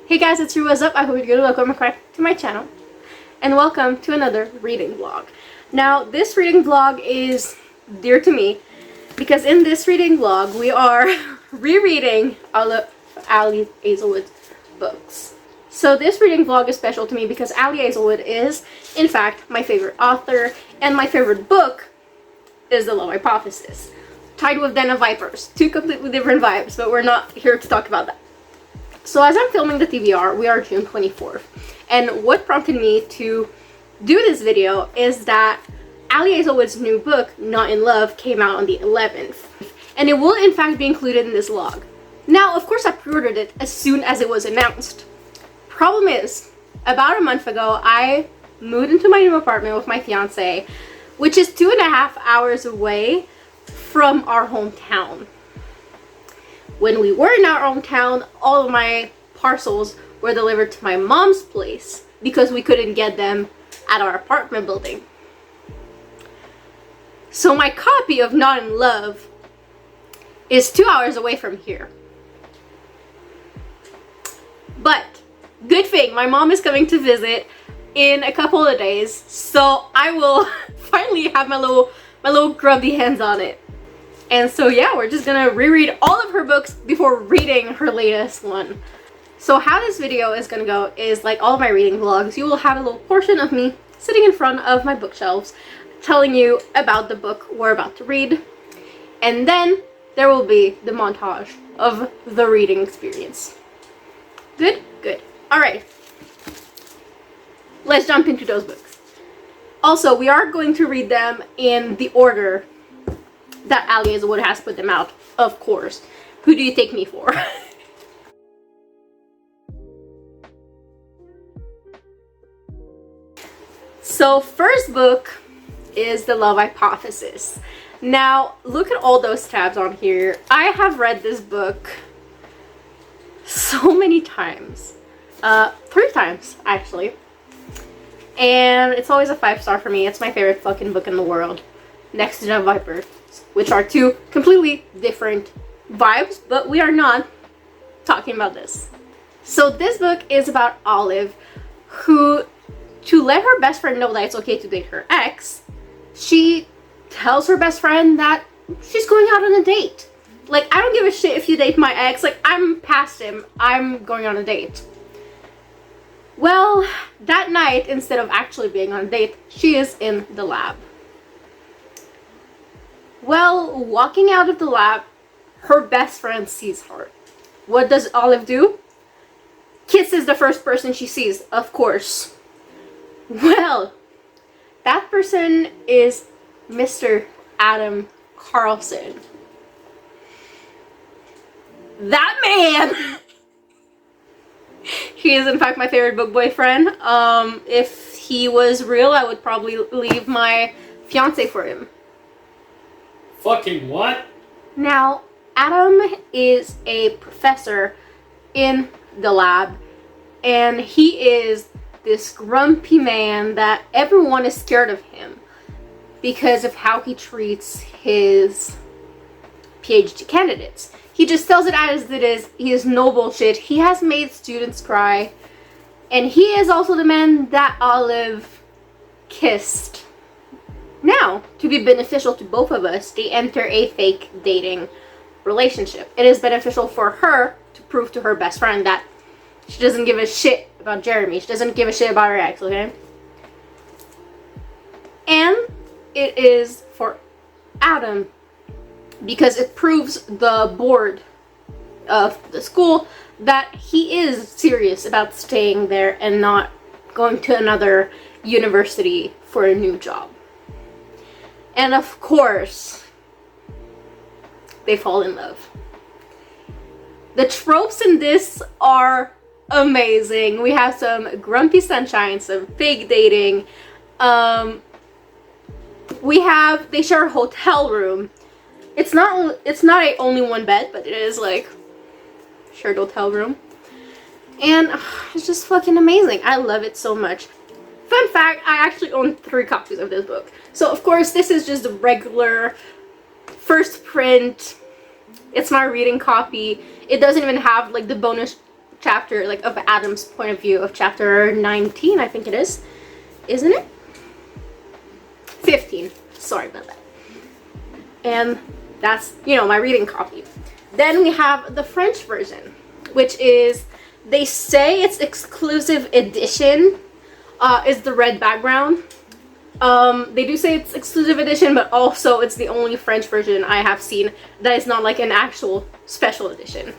Hey guys, it's Ru. What's up? I hope you're good. Welcome back to my channel. And welcome to another reading vlog. Now, this reading vlog is dear to me because in this reading vlog, we are rereading all of Ali Hazelwood's books. So this reading vlog is special to me because Ali Hazelwood is, in fact, my favorite author, and my favorite book is The Love Hypothesis. Tied with Den of Vipers. Two completely different vibes, but we're not here to talk about that. So as I'm filming the TBR, we are June 24th. And what prompted me to do this video is that Ali Hazelwood's new book, Not in Love, came out on the 11th. And it will in fact be included in this vlog. Now, of course, I pre-ordered it as soon as it was announced. Problem is, about a month ago, I moved into my new apartment with my fiance, which is 2.5 hours away from our hometown. When we were in our hometown, all of my parcels were delivered to my mom's place because we couldn't get them at our apartment building. So my copy of Not in Love is 2 hours away from here. But good thing my mom is coming to visit in a couple of days, so I will finally have my little grubby hands on it. And so yeah, we're just gonna reread all of her books before reading her latest one. So how this video is gonna go is, like all of my reading vlogs, you will have a little portion of me sitting in front of my bookshelves telling you about the book we're about to read. And then there will be the montage of the reading experience. Good? Good. Alright. Let's jump into those books. Also, we are going to read them in the order that Ali Hazelwood has put them out, of course. Who do you take me for? So, first book is The Love Hypothesis. Now, look at all those tabs on here. I have read this book so many times. 3 times, actually. And it's always a 5-star for me. It's my favorite fucking book in the world. Next to Den of Vipers, which are two completely different vibes, but we are not talking about this. So this book is about Olive, who, to let her best friend know that it's okay to date her ex, she tells her best friend that she's going out on a date. Like, I don't give a shit if you date my ex, like, I'm past him, I'm going on a date. Well, that night, instead of actually being on a date, she is in the lab. Well, walking out of the lab, her best friend sees her. What does Olive do? Kisses the first person she sees, of course. Well, that person is Mr. Adam Carlson. That man! He is in fact my favorite book boyfriend. If he was real, I would probably leave my fiance for him. Fucking what? Now, Adam is a professor in the lab, and he is this grumpy man that everyone is scared of him because of how he treats his PhD candidates. He just tells it as it is. He is no bullshit. He has made students cry, and he is also the man that Olive kissed. Now, to be beneficial to both of us, they enter a fake dating relationship. It is beneficial for her to prove to her best friend that she doesn't give a shit about Jeremy. She doesn't give a shit about her ex, okay? And it is for Adam because it proves the board of the school that he is serious about staying there and not going to another university for a new job. And of course, they fall in love. The tropes in this are amazing. We have some grumpy sunshine, some fake dating. They share a hotel room. It's not a only one bed, but it is like shared hotel room. And it's just fucking amazing. I love it so much. Fun fact, I actually own 3 copies of this book. So of course this is just the regular first print. It's my reading copy. It doesn't even have like the bonus chapter, like of Adam's point of view of chapter 19, I think it is. Isn't it? 15. Sorry about that. And that's, you know, my reading copy. Then we have the French version, which is, they say it's exclusive edition, is the red background. They do say it's exclusive edition, but also it's the only French version I have seen that is not like an actual special edition.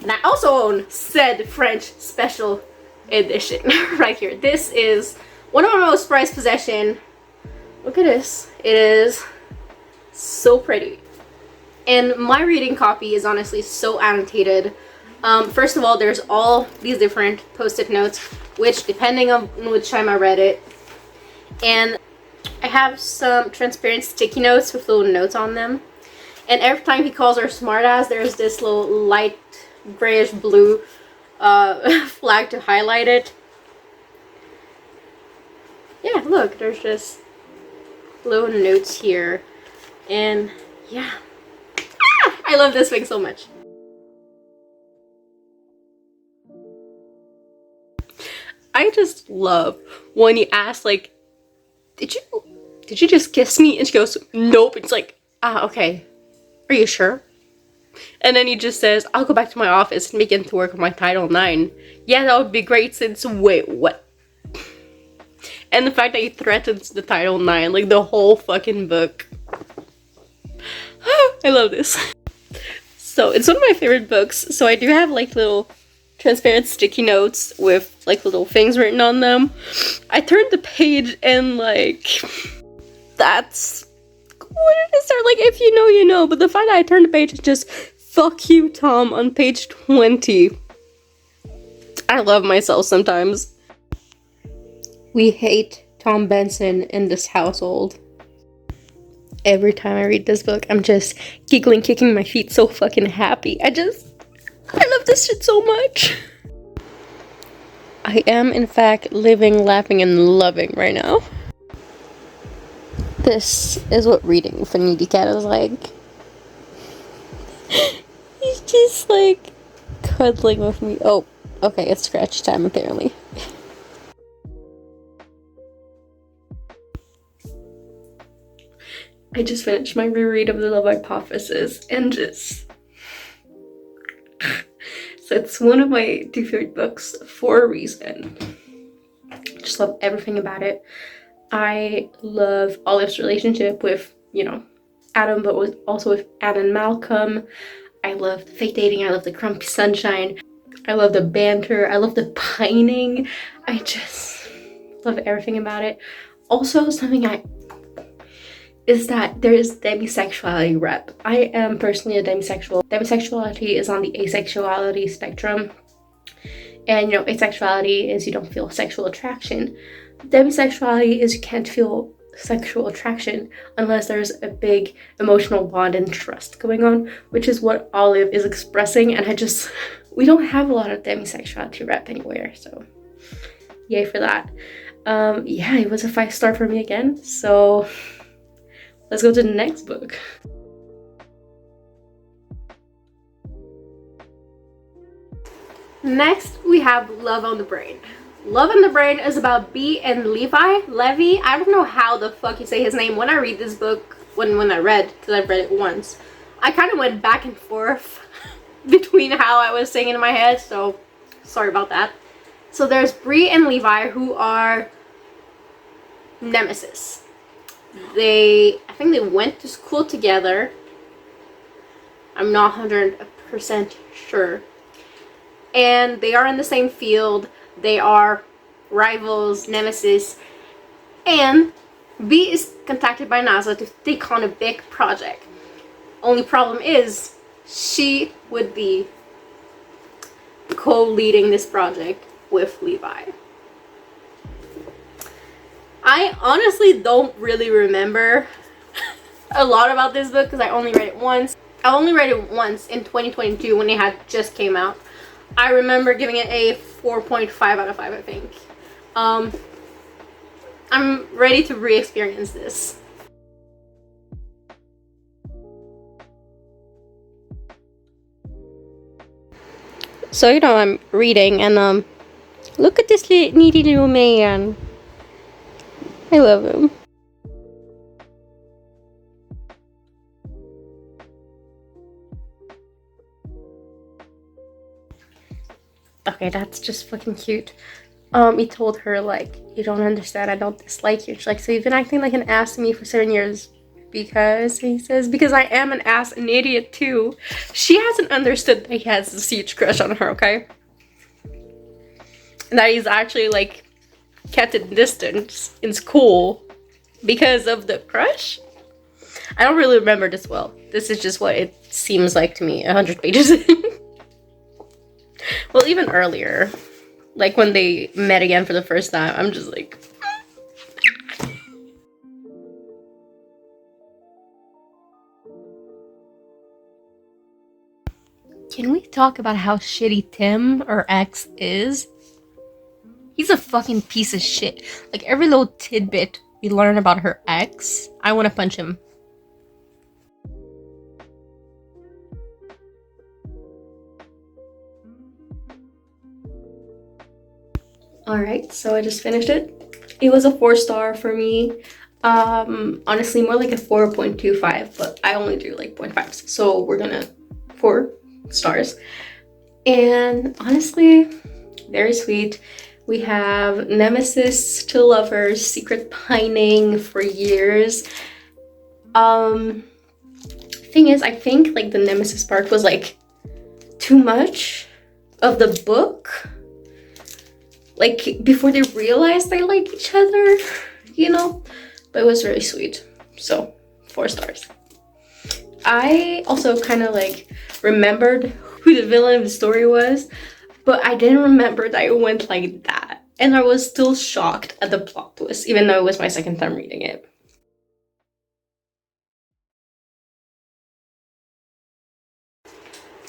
And I also own said French special edition right here. This is one of my most prized possessions. Look at this. It is so pretty. And my reading copy is honestly so annotated. First of all, there's all these different post-it notes, which depending on which time I read it. And I have some transparent sticky notes with little notes on them. And every time he calls her smartass, there's this little light grayish blue flag to highlight it. Yeah, look, there's just little notes here. And yeah. I love this thing so much. I just love when he asks, like, did you just kiss me? And she goes, nope. It's like, ah, okay. Are you sure? And then he just says, I'll go back to my office and begin to work on my Title IX. Yeah, that would be great since, wait, what? And the fact that he threatens the Title IX, like the whole fucking book. I love this. So it's one of my favorite books. So I do have like little transparent sticky notes with like little things written on them. I turned the page and like, that's what it is. Like, if you know, you know. But the fact that I turned the page is just, fuck you, Tom, on page 20. I love myself sometimes. We hate Tom Benson in this household. Every time I read this book, I'm just giggling, kicking my feet, so fucking happy. I love this shit so much. I am, in fact, living, laughing, and loving right now. This is what reading for Needy Cat is like. He's just like cuddling with me. Oh, okay, it's scratch time apparently. I just finished my reread of The Love Hypothesis and just... So it's one of my two favorite books for a reason. Just love everything about it. I love Olive's relationship with, you know, Adam, but also with Anne and Malcolm. I love the fake dating. I love the grumpy sunshine. I love the banter. I love the pining. I just love everything about it. Also, something is that there is demisexuality rep. I am personally a demisexual. Demisexuality is on the asexuality spectrum. And, you know, asexuality is you don't feel sexual attraction. Demisexuality is you can't feel sexual attraction unless there's a big emotional bond and trust going on, which is what Olive is expressing. And we don't have a lot of demisexuality rep anywhere, so yay for that. Yeah, it was a 5-star for me again, so let's go to the next book. Next, we have Love on the Brain. Love on the Brain is about B and Levy. I don't know how the fuck you say his name. When I read this book, when I read, because I've read it once, I kind of went back and forth between how I was saying it in my head, so sorry about that. So there's Bree and Levi, who are nemesis. I think they went to school together. I'm not 100% sure. And they are in the same field. They are rivals, nemesis. And B is contacted by NASA to take on a big project. Only problem is, she would be co-leading this project with Levi. I honestly don't really remember a lot about this book because I only read it once. I only read it once in 2022 when it had just came out. I remember giving it a 4.5 out of 5, I think. I'm ready to re-experience this. So I'm reading, and look at this needy little man. I love him. Okay, that's just fucking cute. He told her, like, you don't understand, I don't dislike you. She's like, so you've been acting like an ass to me for 7 years. Because, he says, because I am an ass, an idiot too. She hasn't understood that he has this huge crush on her, okay? And that he's actually, like, kept it distance in school because of the crush. I don't really remember this well. This is just what it seems like to me, 100 pages in. Well, even earlier, like when they met again for the first time, I'm just like... Can we talk about how shitty Tim, or X, is? He's a fucking piece of shit. Like, every little tidbit we learn about her ex, I want to punch him. Alright, so I just finished it. It was a 4-star for me. Honestly, more like a 4.25, but I only do like 0.5s. So we're gonna 4 stars. And honestly, very sweet. We have nemesis to lovers, secret pining for years. Thing is, I think like the nemesis part was like too much of the book. Like before they realized they like each other, you know? But it was really sweet. So 4 stars. I also kind of like remembered who the villain of the story was, but I didn't remember that it went like that. And I was still shocked at the plot twist, even though it was my second time reading it.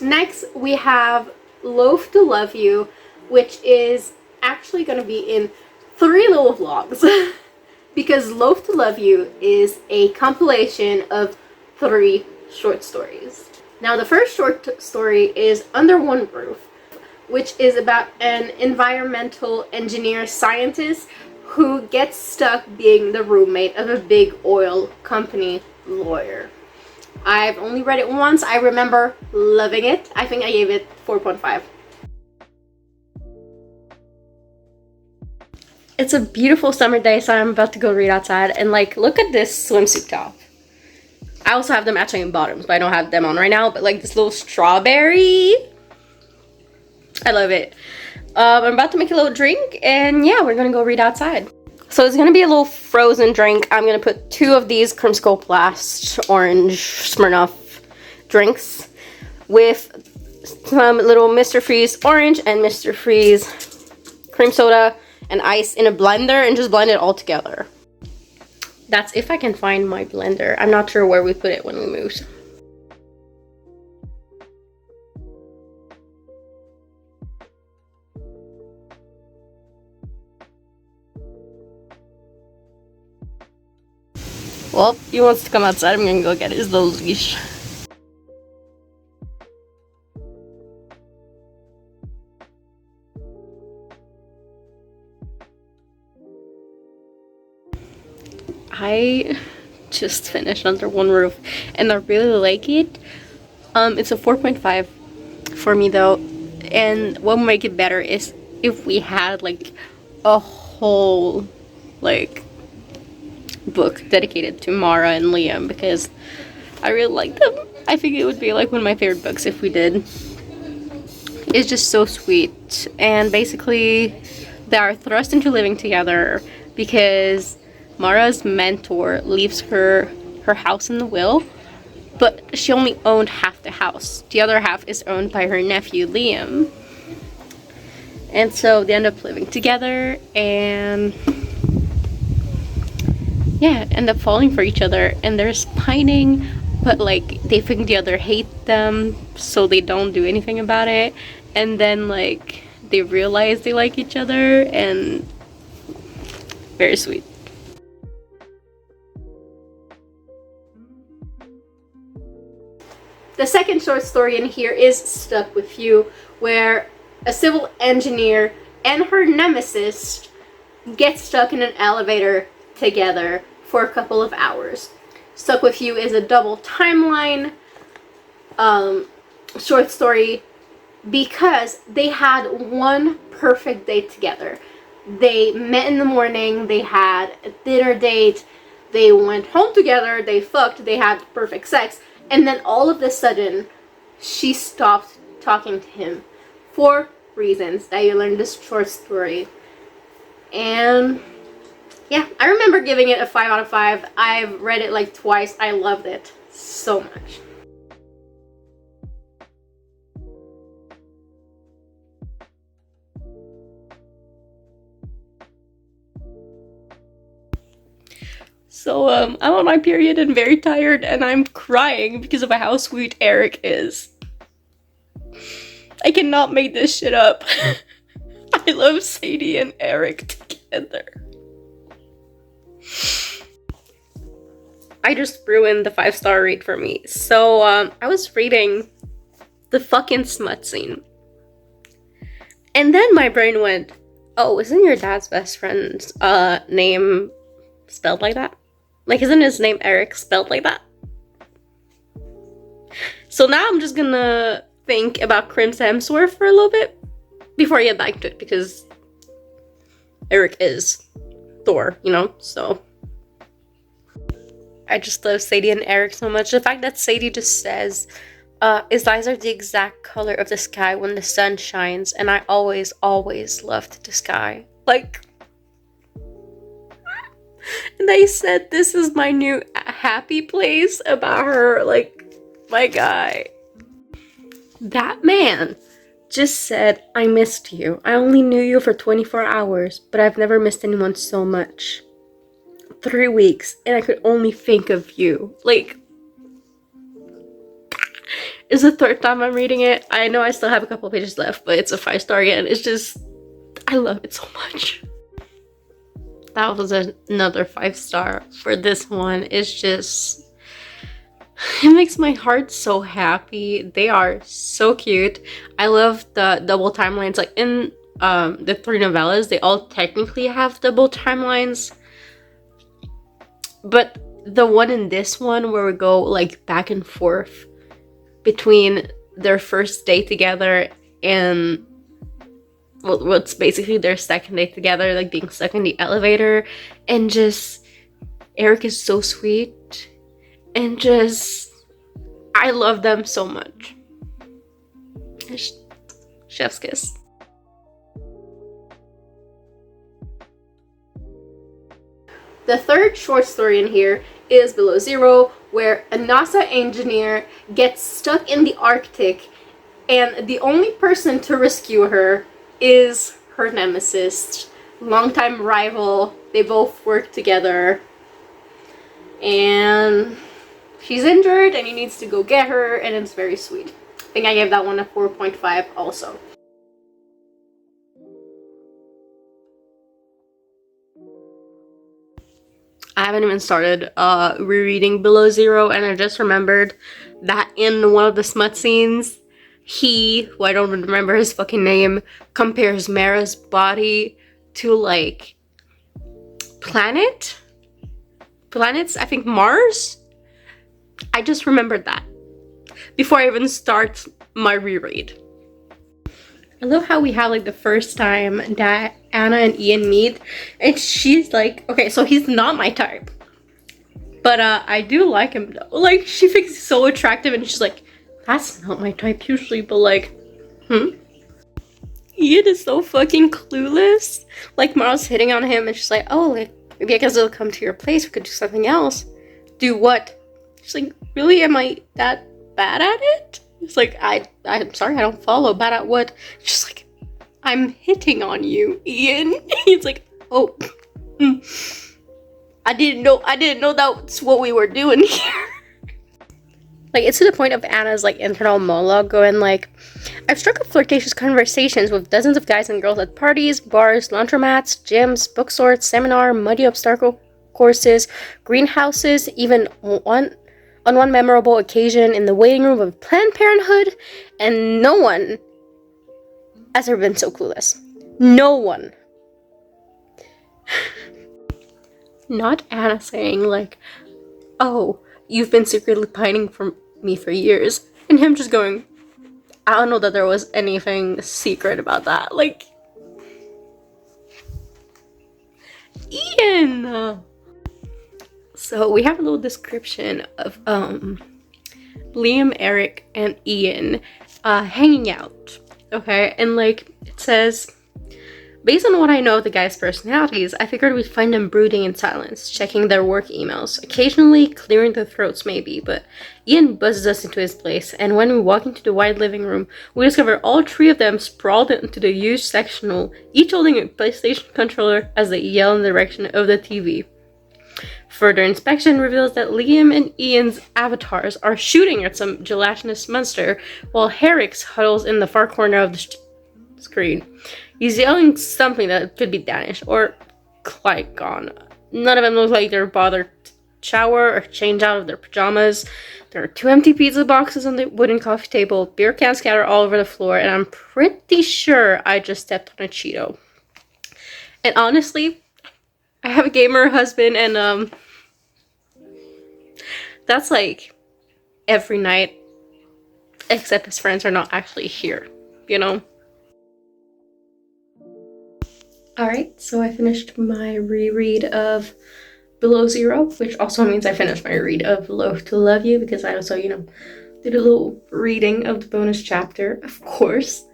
Next, we have Loaf to Love You, which is actually going to be in 3 little vlogs. Because Loaf to Love You is a compilation of 3 short stories. Now, the first short story is Under One Roof, which is about an environmental engineer scientist who gets stuck being the roommate of a big oil company lawyer. I've only read it once. I remember loving it. I think I gave it 4.5. It's a beautiful summer day, so I'm about to go read outside. And like, look at this swimsuit top. I also have the matching bottoms, but I don't have them on right now. But like this little strawberry, I love it. I'm about to make a little drink, and yeah, we're gonna go read outside. So it's gonna be a little frozen drink. I'm gonna put 2 of these Creamsicle Blast orange Smirnoff drinks with some little Mr. Freeze orange and Mr. Freeze cream soda and ice in a blender, and just blend it all together. That's if I can find my blender. I'm not sure where we put it when we moved. Well, he wants to come outside. I'm gonna go get his little leash. I just finished Under One Roof, and I really like it. It's a 4.5 for me though, and what would make it better is if we had like a whole like book dedicated to Mara and Liam, because I really like them. I think it would be like one of my favorite books if we did. It's just so sweet, and basically they are thrust into living together because Mara's mentor leaves her house in the will, but she only owned half the house. The other half is owned by her nephew Liam. And so they end up living together, and yeah, end up falling for each other. And there's pining, but like they think the other hate them, so they don't do anything about it. And then like they realize they like each other, and very sweet. The second short story in here is Stuck With You, where a civil engineer and her nemesis get stuck in an elevator together for a couple of hours. Stuck With You is a double timeline short story because they had one perfect date together. They met in the morning, they had a dinner date, they went home together, they fucked, they had perfect sex, and then all of a sudden, she stopped talking to him for reasons that you learn in this short story. And yeah, I remember giving it a 5 out of 5. I've read it like twice. I loved it so much. So, I'm on my period and very tired, and I'm crying because of how sweet Eric is. I cannot make this shit up. I love Sadie and Eric together. I just ruined the 5-star read for me. So, I was reading the fucking smut scene. And then my brain went, oh, isn't your dad's best friend's name spelled like that? Like, isn't his name Eric spelled like that? So now I'm just gonna think about Chris Hemsworth for a little bit before I get back to it, because Eric is Thor, you know? So I just love Sadie and Eric so much. The fact that Sadie just says, his eyes are the exact color of the sky when the sun shines, and I always, always loved the sky. Like, and they said this is my new happy place about her. Like, my guy. That man just said, I missed you. I only knew you for 24 hours, but I've never missed anyone so much. 3 weeks, and I could only think of you. Like, it's the 3rd time I'm reading it. I know I still have a couple pages left, but it's a 5-star again. It's just, I love it so much. That was another 5-star for this one. It's just, it makes my heart so happy. They are so cute. I love the double timelines. Like in the 3 novellas, they all technically have double timelines. But the one in this one where we go like back and forth between their first day together and what's basically their second day together, like being stuck in the elevator, and just Eric is so sweet, and just I love them so much. Chef's kiss. The third short story in here is Below Zero, where a NASA engineer gets stuck in the Arctic, and the only person to rescue her is her nemesis, longtime rival. They both work together, and she's injured and he needs to go get her, and it's very sweet. I think I gave that one a 4.5 also. I haven't even started rereading Below Zero, and I just remembered that in one of the smut scenes, he, who I don't remember his fucking name, compares Mara's body to, like, planets, I think Mars? I just remembered that before I even start my reread. I love how we have, like, the first time that Anna and Ian meet, and she's like, okay, so he's not my type, but I do like him though. Like, she thinks he's so attractive, and she's like, that's not my type usually, but like, Ian is so fucking clueless. Like, Mara's hitting on him, and she's like, oh, like, maybe I guess it'll come to your place, we could do something else. Do what? She's like, really, am I that bad at it? It's like, I'm sorry, I don't follow. Bad at what? She's like, I'm hitting on you, Ian. He's like, oh, I didn't know that's what we were doing here. Like, it's to the point of Anna's, like, internal monologue going, like, I've struck up flirtatious conversations with dozens of guys and girls at parties, bars, laundromats, gyms, bookstores, seminar, muddy obstacle courses, greenhouses, even on one memorable occasion in the waiting room of Planned Parenthood, and no one has ever been so clueless. No one. Not Anna saying, like, oh, you've been secretly pining for me for years. And him just going, I don't know that there was anything secret about that. Like, Ian! So we have a little description of Liam, Eric, and Ian hanging out. Okay, and like it says, based on what I know of the guys' personalities, I figured we'd find them brooding in silence, checking their work emails, occasionally clearing their throats maybe, but Ian buzzes us into his place, and when we walk into the wide living room, we discover all three of them sprawled into the huge sectional, each holding a PlayStation controller as they yell in the direction of the TV. Further inspection reveals that Liam and Ian's avatars are shooting at some gelatinous monster, while Eric's huddles in the far corner of the screen. He's yelling something that could be Danish or Klingon. None of them look like they're bothered to shower or change out of their pajamas. There are 2 empty pizza boxes on the wooden coffee table, beer cans scattered all over the floor, and I'm pretty sure I just stepped on a Cheeto. And honestly, I have a gamer husband, and that's like every night, except his friends are not actually here, you know? Alright, so I finished my reread of Below Zero, which also means I finished my read of Loath to Love You, because I also, did a little reading of the bonus chapter, of course.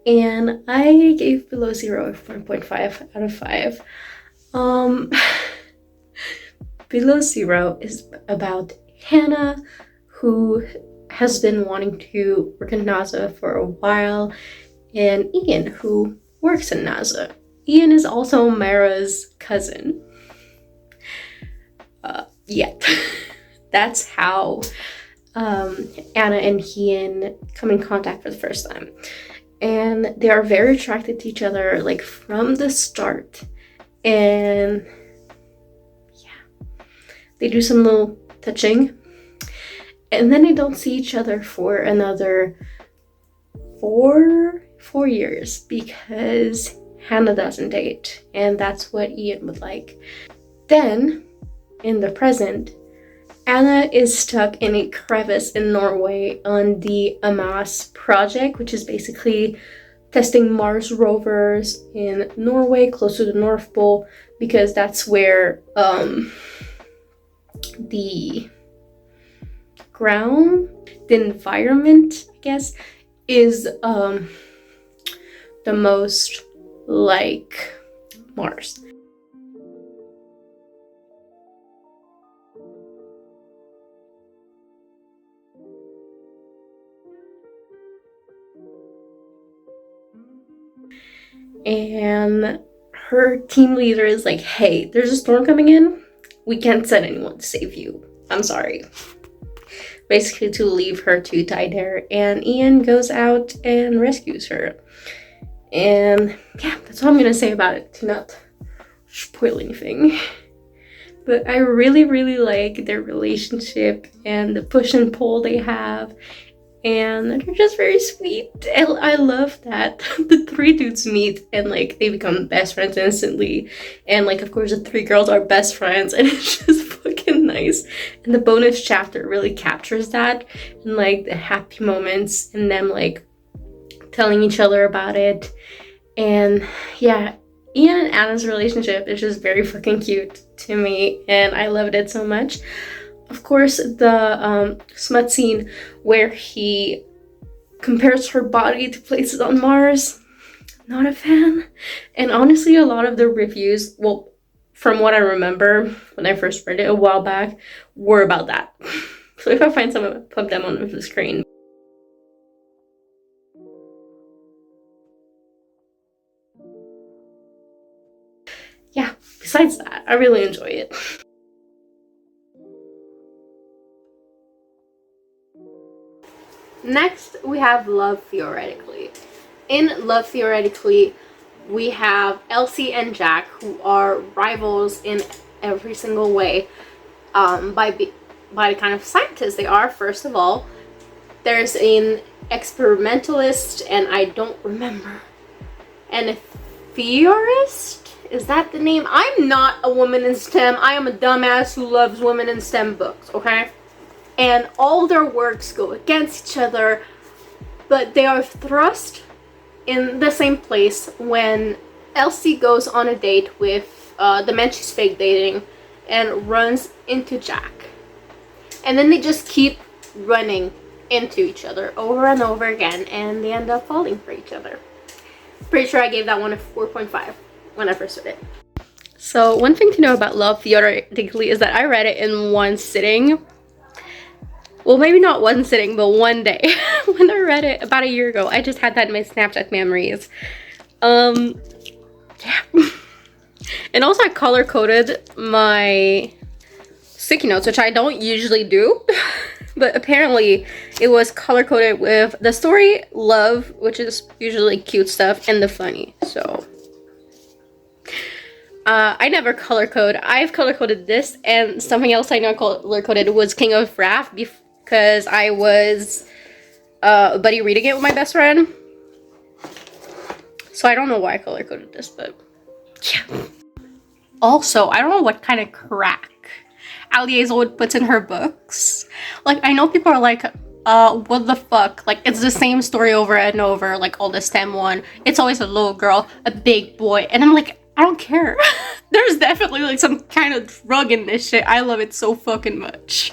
And I gave Below Zero a 4.5 out of 5. Below Zero is about Hannah, who has been wanting to work in NASA for a while, and Ian, who works in NASA. Ian is also Mara's cousin. Yeah, that's how Anna and Ian come in contact for the first time. And they are very attracted to each other, like, from the start. And yeah, they do some little touching. And then they don't see each other for another four years, because Hannah doesn't date, and that's what Ian would like. Then, in the present, Anna is stuck in a crevice in Norway on the AMAS project, which is basically testing Mars rovers in Norway, close to the North Pole, because that's where the ground, the environment, I guess, is the most like Mars. And her team leader is like, hey, there's a storm coming in. We can't send anyone to save you. I'm sorry. Basically to leave her to die there. And Ian goes out and rescues her. And yeah, that's all I'm gonna say about it, to not spoil anything. But I really, really like their relationship and the push and pull they have. And they're just very sweet. I love that the 3 dudes meet and like they become best friends instantly. And like, of course, the 3 girls are best friends, and it's just fucking nice. And the bonus chapter really captures that, and like the happy moments and them like telling each other about it. And yeah, Ian and Anna's relationship is just very fucking cute to me, and I loved it so much. Of course, the smut scene where he compares her body to places on Mars, not a fan. And honestly, a lot of the reviews, well, from what I remember when I first read it a while back, were about that. So if I find some, I'll put them on the screen. Yeah, besides that, I really enjoy it. Next, we have Love Theoretically. In Love Theoretically, we have Elsie and Jack, who are rivals in every single way. by the kind of scientists they are. First of all, there's an experimentalist, and I don't remember, and a theorist? Is that the name? I'm not a woman in STEM. I am a dumbass who loves women in STEM books, okay? And all their works go against each other, but they are thrust in the same place when Elsie goes on a date with the man she's fake dating and runs into Jack. And then they just keep running into each other over and over again, and they end up falling for each other. Pretty sure I gave that one a 4.5 when I first read it. So one thing to know about love theoretically is that I read it in one sitting. Well, maybe not one sitting, but one day. When I read it about a year ago, I just had that in my Snapchat memories. Yeah. And also I color coded my sticky notes, which I don't usually do. But apparently it was color coded with the story, love, which is usually cute stuff, and the funny. So I never color code. I've color coded this, and something else I know color coded was King of Wrath because I was buddy reading it with my best friend. So I don't know why I color coded this, but yeah. Also, I don't know what kind of crack Ali Hazelwood puts in her books. Like, I know people are like, what the fuck? Like, it's the same story over and over, like all the STEM one. It's always a little girl, a big boy. And I'm like, I don't care. There's definitely like some kind of drug in this shit. I love it so fucking much.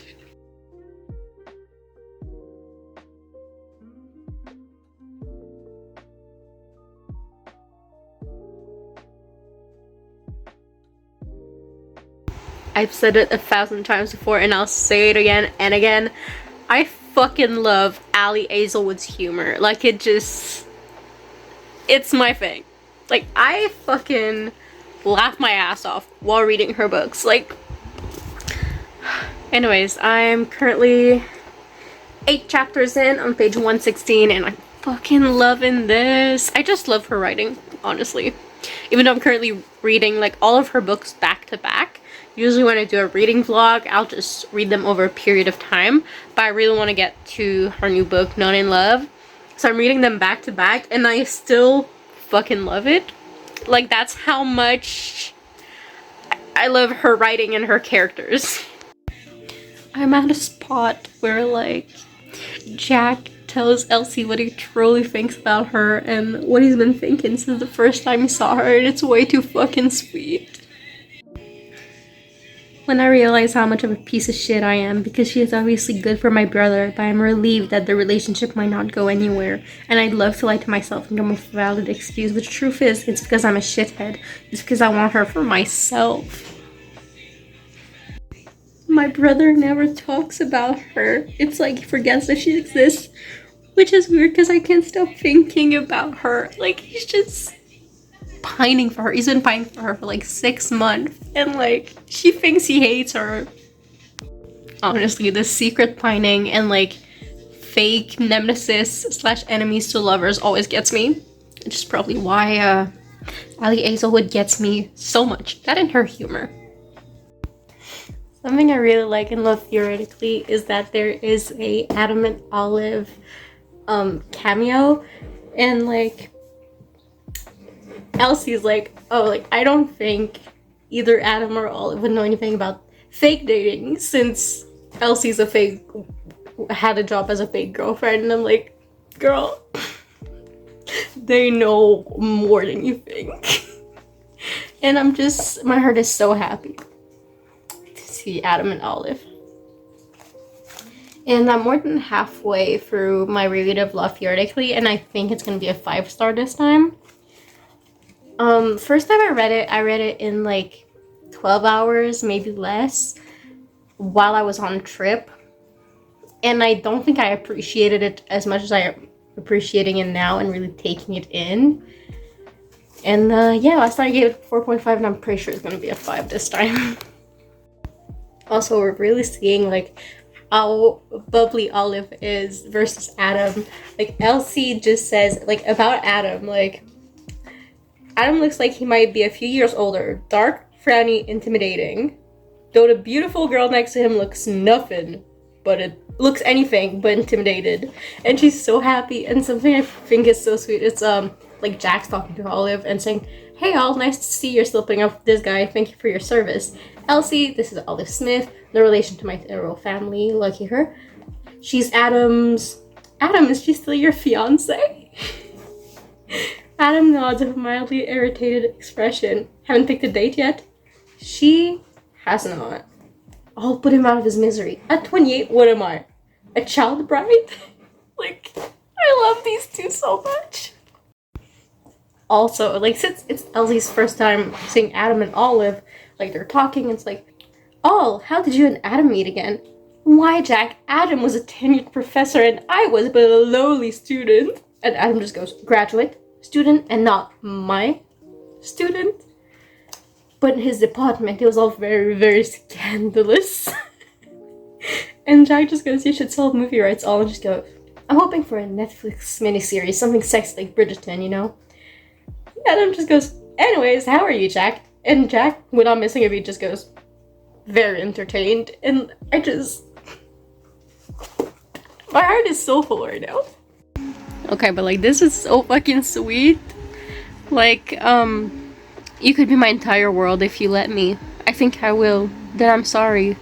I've said it 1,000 times before, and I'll say it again and again. I fucking love Ali Hazelwood's humor. Like, it's my thing. Like, I fucking laugh my ass off while reading her books. Like, anyways, I'm currently 8 chapters in on page 116, and I'm fucking loving this. I just love her writing, honestly. Even though I'm currently reading like all of her books back to back. Usually when I do a reading vlog, I'll just read them over a period of time. But I really want to get to her new book, None in Love. So I'm reading them back to back, and I still fucking love it. Like, that's how much I love her writing and her characters. I'm at a spot where, like, Jack tells Elsie what he truly thinks about her and what he's been thinking since the first time he saw her, and it's way too fucking sweet. When I realize how much of a piece of shit I am, because she is obviously good for my brother, but I'm relieved that the relationship might not go anywhere, and I'd love to lie to myself and come with a valid excuse, but the truth is, it's because I'm a shithead. It's because I want her for myself. My brother never talks about her. It's like he forgets that she exists, which is weird because I can't stop thinking about her. Like, he's just pining for her. He's been pining for her for like 6 months, and like, she thinks he hates her. Honestly, the secret pining and like fake nemesis slash enemies to lovers always gets me. Which is probably why Ali Hazelwood gets me so much. That and her humor. Something I really like and love theoretically is that there is a Adam and Olive cameo, and like Elsie's like, oh, like, I don't think either Adam or Olive would know anything about fake dating since Elsie's had a job as a fake girlfriend, and I'm like, girl, they know more than you think. And I'm just, my heart is so happy to see Adam and Olive. And I'm more than halfway through my reread of Love Theoretically, and I think it's gonna be a 5-star this time. First time I read it in like 12 hours, maybe less, while I was on a trip. And I don't think I appreciated it as much as I am appreciating it now and really taking it in. And yeah, last time I gave it 4.5, and I'm pretty sure it's gonna be a 5 this time. Also, we're really seeing like how bubbly Olive is versus Adam. Like, Elsie just says, like, about Adam, like, Adam looks like he might be a few years older, dark, frowny, intimidating. though the beautiful girl next to him looks nothing, but it looks anything but intimidated. And she's so happy. And something I think is so sweet, it's like Jack's talking to Olive and saying, "Hey all, nice to see you're still putting up with this guy. Thank you for your service. Elsie, this is Olive Smith, no relation to my royal family, lucky her. She's Adam's... Adam, is she still your fiance?" Adam nods with a mildly irritated expression. "Haven't picked a date yet?" She has not. I'll put him out of his misery. At 28, what am I? A child bride? Like, I love these two so much. Also, like, since it's Elsie's first time seeing Adam and Olive, like, they're talking, it's like, "Oh, how did you and Adam meet again?" "Why, Jack, Adam was a tenured professor and I was but a lowly student." And Adam just goes, "Graduate, student, and not my student." But in his department, it was all very, very scandalous. And Jack just goes, "You should sell movie rights all," and just goes, "I'm hoping for a Netflix miniseries, something sexy like Bridgerton, you know?" Adam just goes, "Anyways, how are you, Jack?" And Jack, without missing a beat, just goes, very entertained. And I just... my heart is so full right now. Okay, but like, this is so fucking sweet. Like, you could be my entire world if you let me. I think I will. Then I'm sorry.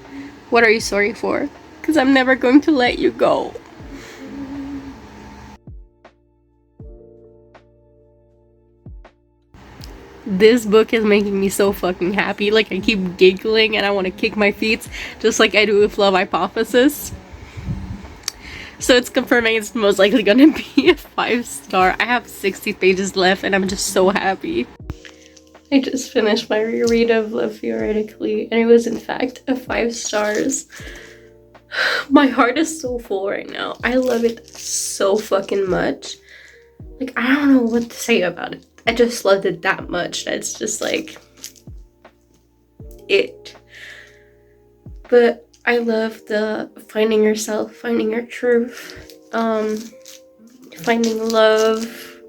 What are you sorry for? Because I'm never going to let you go. This book is making me so fucking happy. Like, I keep giggling and I want to kick my feet, just like I do with Love Hypothesis. So it's confirming it's most likely gonna be a 5-star. I have 60 pages left and I'm just so happy. I just finished my reread of Love Theoretically and it was in fact a 5 stars. My heart is so full right now. I love it so fucking much. Like, I don't know what to say about it. I just loved it that much. That's just like it. But I love the finding yourself, finding your truth, finding love,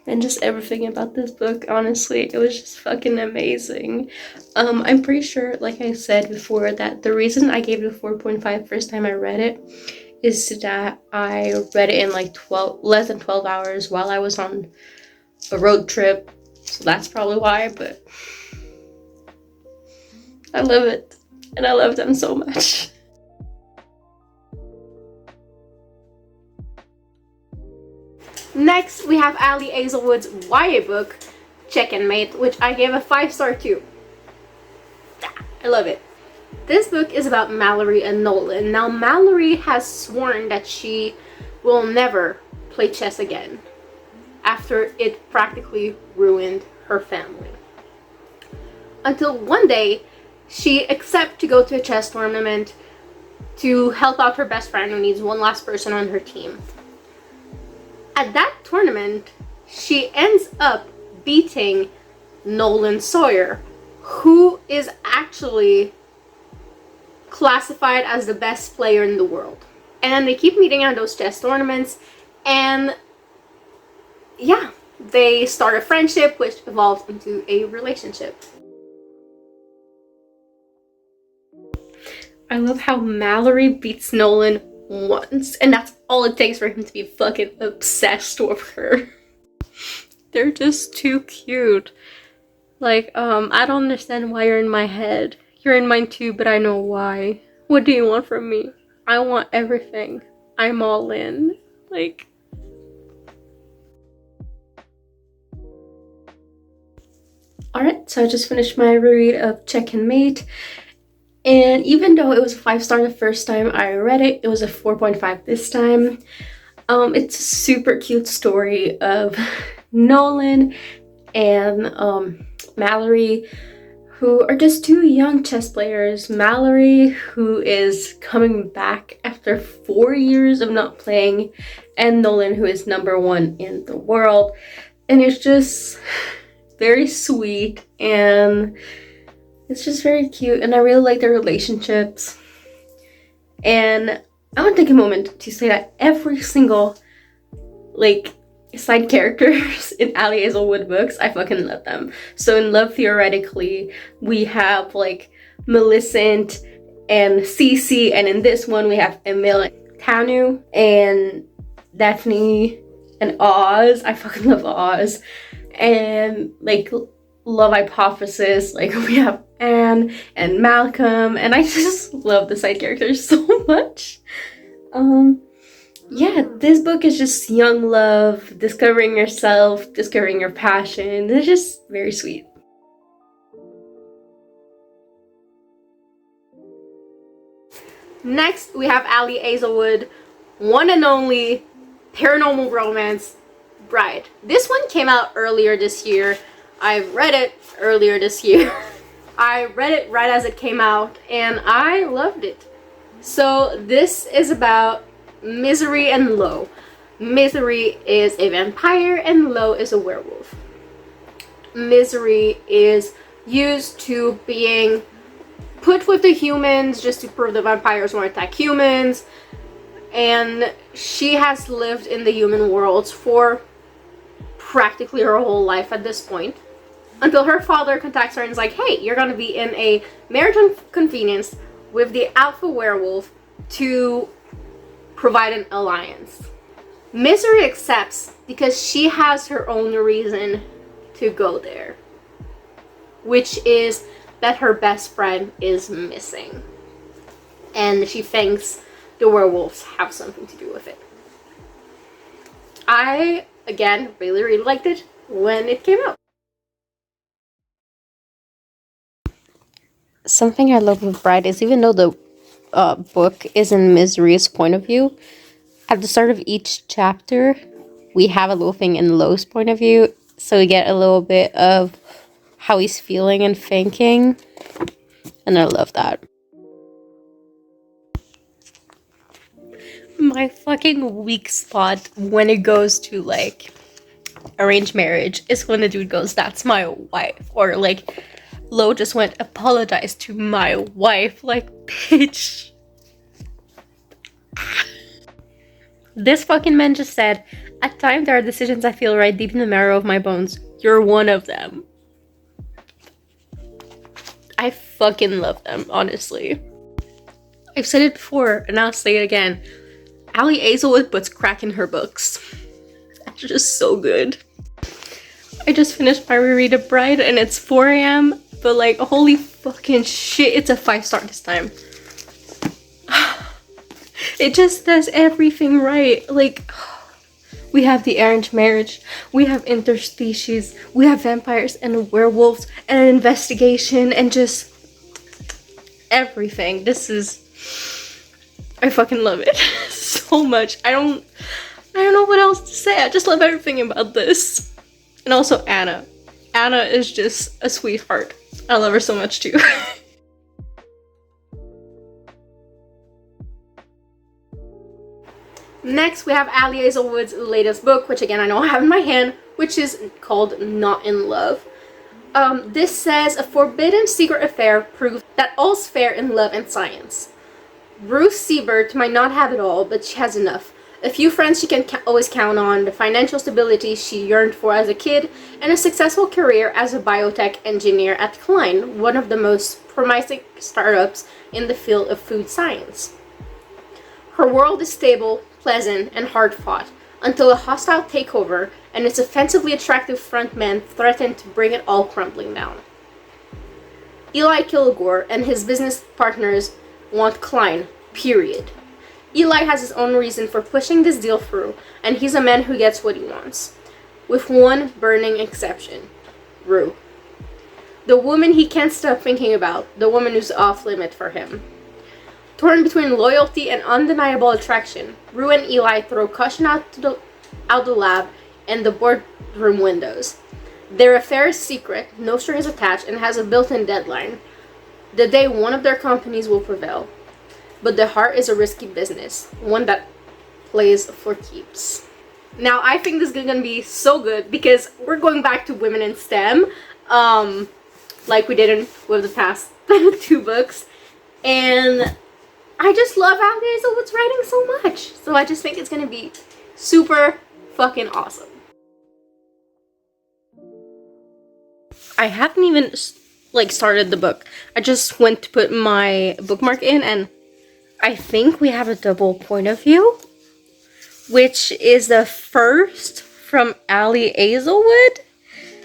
and just everything about this book. Honestly, it was just fucking amazing. I'm pretty sure, like I said before, that the reason I gave it a 4.5 first time I read it is that I read it in like less than 12 hours while I was on a road trip. So that's probably why, but I love it. And I love them so much. Next, we have Ali Hazelwood's YA book, Check and Mate, which I gave a 5-star too. I love it. This book is about Mallory and Nolan. Now, Mallory has sworn that she will never play chess again after it practically ruined her family. Until one day, she accepts to go to a chess tournament to help out her best friend who needs one last person on her team. At that tournament, she ends up beating Nolan Sawyer, who is actually classified as the best player in the world. And then they keep meeting at those chess tournaments, and yeah, they start a friendship which evolves into a relationship. I love how Mallory beats Nolan once, and that's all it takes for him to be fucking obsessed with her. They're just too cute. Like, I don't understand why you're in my head. You're in mine too, but I know why. What do you want from me? I want everything. I'm all in. Like... Alright, so I just finished my reread of Check and Mate. And even though it was a 5-star the first time I read it, it was a 4.5 this time. It's a super cute story of Nolan and Mallory, who are just two young chess players. Mallory, who is coming back after 4 years of not playing, and Nolan, who is #1 in the world. And it's just very sweet and it's just very cute, and I really like their relationships. And I want to take a moment to say that every single, like, side characters in Ali Hazelwood books, I fucking love them. So in Love Theoretically, we have like Millicent and Cece, and in this one we have Emil and Tanu and Daphne and Oz. I fucking love Oz. And like Love Hypothesis, like we have Anne and Malcolm, and I just love the side characters so much. Yeah, this book is just young love, discovering yourself, discovering your passion. It's just very sweet. Next, we have Ali Hazelwood, one and only paranormal romance, Bride. This one came out earlier this year. I read it earlier this year. I read it right as it came out, and I loved it. So this is about Misery and Lo. Misery is a vampire and Lo is a werewolf. Misery is used to being put with the humans just to prove the vampires won't attack humans, and she has lived in the human worlds for practically her whole life at this point, until her father contacts her and is like, hey, you're gonna be in a marriage of convenience with the alpha werewolf to provide an alliance. Misery accepts because she has her own reason to go there, which is that her best friend is missing, and she thinks the werewolves have something to do with it. I, again, really liked it when it came out. Something I love with Bride is, even though the book is in Misery's point of view, at the start of each chapter we have a little thing in Lo's point of view, so we get a little bit of how he's feeling and thinking, and I love that. My fucking weak spot when it goes to like arranged marriage is when the dude goes, that's my wife, or like Lo just went, apologize to my wife. Like, bitch. This fucking man just said, at times there are decisions I feel right deep in the marrow of my bones. You're one of them. I fucking love them, honestly. I've said it before, and I'll say it again. Ali Hazelwood puts crack in her books. That's just so good. I just finished my reread of Bride, and it's 4 a.m. But like, holy fucking shit, it's a 5-star this time. It just does everything right. Like, we have the arranged marriage, we have interspecies, we have vampires and werewolves, and an investigation, and just everything. This is, I fucking love it so much. I don't know what else to say. I just love everything about this. And also Anna. Anna is just a sweetheart. I love her so much too. Next, we have Ali Hazelwood's latest book, which again I know I have in my hand, which is called Not in Love. This says, a forbidden secret affair proves that all's fair in love and science. Ruth Siebert might not have it all, but she has enough. A few friends she can always count on, the financial stability she yearned for as a kid, and a successful career as a biotech engineer at Klein, one of the most promising startups in the field of food science. Her world is stable, pleasant, and hard-fought, until a hostile takeover and its offensively attractive frontman threaten to bring it all crumbling down. Eli Kilgore and his business partners want Klein, period. Eli has his own reason for pushing this deal through, and he's a man who gets what he wants. With one burning exception. Rue. The woman he can't stop thinking about, the woman who's off limit for him. Torn between loyalty and undeniable attraction, Rue and Eli throw caution out the lab and the boardroom windows. Their affair is secret, no strings attached, and has a built-in deadline. The day one of their companies will prevail. But the heart is a risky business, one that plays for keeps. Now, I think this is gonna be so good because we're going back to women in STEM, like we did with the past 2 books, and I just love Ali Hazelwood's writing so much. So I just think it's gonna be super fucking awesome. I haven't even like started the book. I just went to put my bookmark in, and I think we have a double point of view, which is the first from Ali Hazelwood,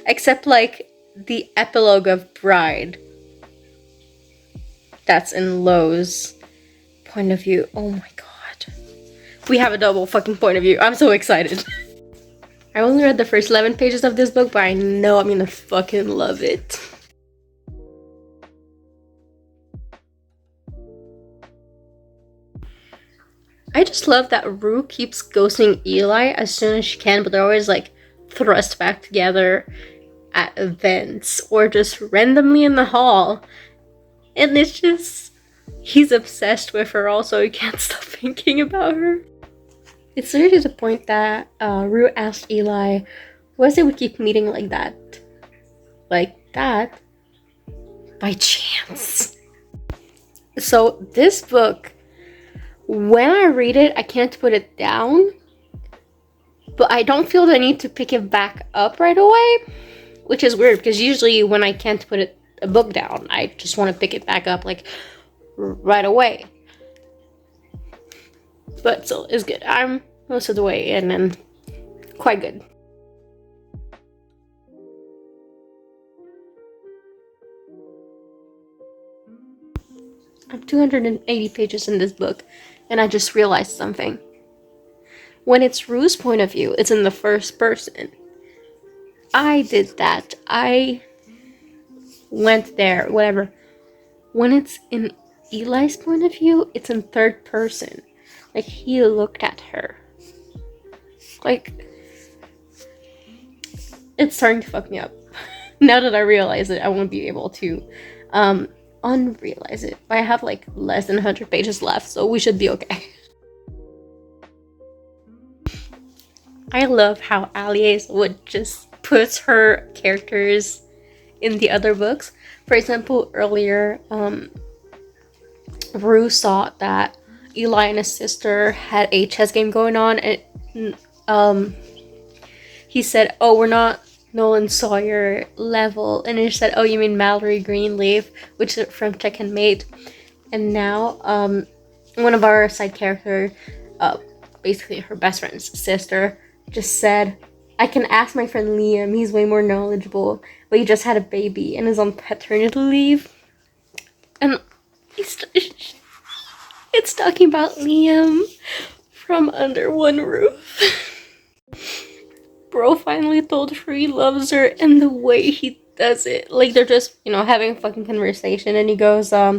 except like the epilogue of Bride. That's in Lowe's point of view. Oh my god. We have a double fucking point of view. I'm so excited. I only read the first 11 pages of this book, but I know I'm gonna fucking love it. I just love that Rue keeps ghosting Eli as soon as she can, but they're always like thrust back together at events or just randomly in the hall. And it's just, he's obsessed with her also, he can't stop thinking about her. It's literally to the point that Rue asked Eli, was it we keep meeting like that? Like that? By chance. So this book, when I read it, I can't put it down. But I don't feel the need to pick it back up right away. Which is weird, because usually when I can't put a book down, I just want to pick it back up like right away. But still, it's good. I'm most of the way in and quite good. I'm 280 pages in this book, and I just realized something. When it's Rue's point of view, it's in the first person. I did that. I went there, whatever. When it's in Eli's point of view, it's in third person. Like, he looked at her. Like, it's starting to fuck me up. Now that I realize it, I won't be able to unrealize it. I have like less than 100 pages left, so we should be okay. I love how Ali Hazelwood just puts her characters in the other books. For example, earlier, Rue saw that Eli and his sister had a chess game going on, and he said, oh, we're not Nolan Sawyer level, and he said, oh, you mean Mallory Greenleaf, which is from Checkmate. And now one of our side characters, basically her best friend's sister, just said, I can ask my friend Liam, he's way more knowledgeable, but he just had a baby and is on paternity leave. And it's talking about Liam from Under One Roof. Bro finally told her he loves her, and the way he does it, like they're just, having a fucking conversation, and he goes, I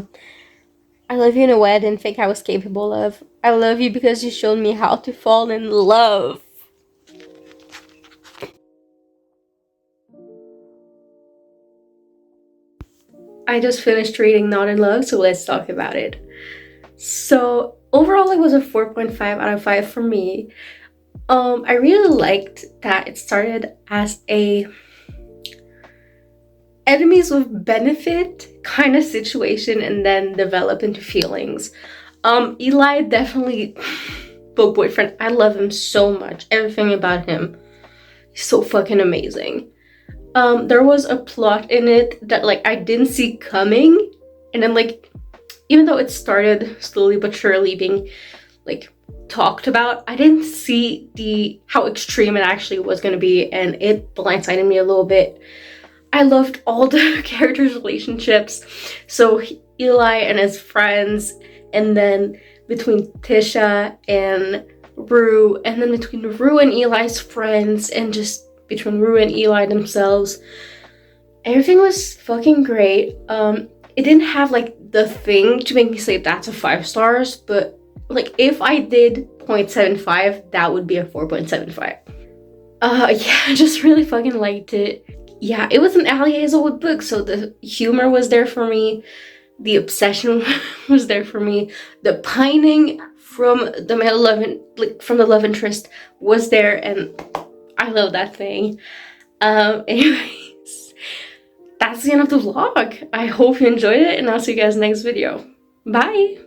love you in a way I didn't think I was capable of. I love you because you showed me how to fall in love. I just finished reading Not in Love, so let's talk about it. So overall it was a 4.5 out of 5 for me. I really liked that it started as a enemies with benefit kind of situation and then develop into feelings. Eli definitely book boyfriend. I love him so much. Everything about him. He's so fucking amazing. There was a plot in it that like I didn't see coming, and then like even though it started slowly but surely being like talked about, I didn't see how extreme it actually was going to be, and it blindsided me a little bit. I loved all the characters' relationships. So Eli and his friends, and then between Tisha and Rue, and then between Rue and Eli's friends, and just between Rue and Eli themselves. Everything was fucking great. It didn't have like the thing to make me say that's a 5 stars, but like if I did 0.75, that would be a 4.75. Yeah, I just really fucking liked it. Yeah, it was an Ali Hazelwood book, so the humor was there for me, the obsession was there for me, the pining from the male love interest was there, and I love that thing. Anyways, that's the end of the vlog. I hope you enjoyed it, and I'll see you guys next video. Bye!